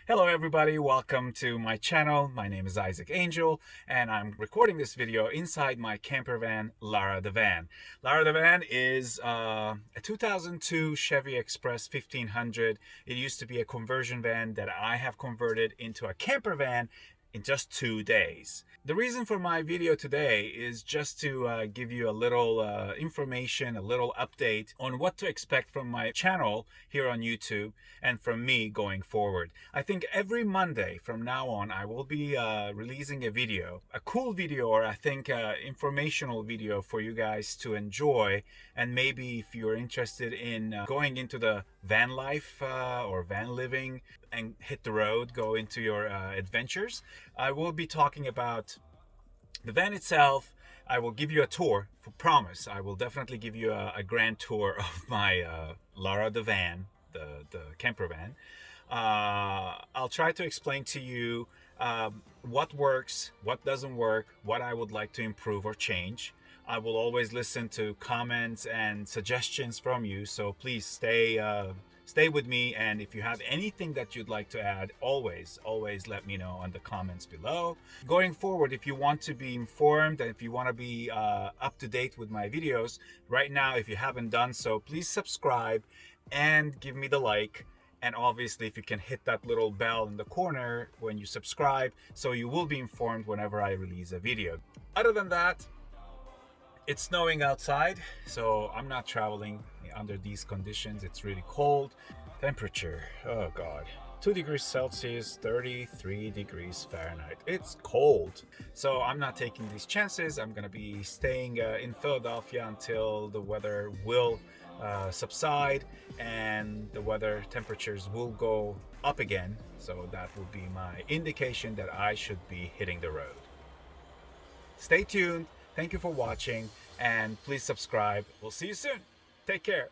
Hello everybody, welcome to my channel. My name is Isaac Angel and I'm recording this video inside my camper van, Lara the Van. Lara the Van is a 2002 Chevy Express 1500. It used to be a conversion van that I have converted into a camper van in just 2 days. The reason for my video today is just to give you a little information, a little update on what to expect from my channel here on YouTube and from me going forward. I think every Monday from now on I will be releasing a video, a cool video, or I think informational video for you guys to enjoy. And maybe if you're interested in going into the van life or van living and hit the road, go into your adventures, I will be talking about the van itself. I will give you a tour, for promise. I will definitely give you a grand tour of my Lara the van, the camper van. I'll try to explain to you what works, what doesn't work, what I would like to improve or change. I will always listen to comments and suggestions from you, so please stay with me, and if you have anything that you'd like to add, always let me know on the comments below. Going forward, if you want to be informed and if you want to be up to date with my videos right now, if you haven't done so, please subscribe and give me the like. And obviously, if you can hit that little bell in the corner when you subscribe, so you will be informed whenever I release a video. Other than that, it's snowing outside, so I'm not traveling under these conditions. It's really cold. Temperature, oh god, 2 degrees Celsius, 33 degrees Fahrenheit. It's cold, so I'm not taking these chances. I'm gonna be staying in Philadelphia until the weather will subside and the weather temperatures will go up again, so that will be my indication that I should be hitting the road. Stay tuned. Thank you for watching, and please subscribe. We'll see you soon. Take care.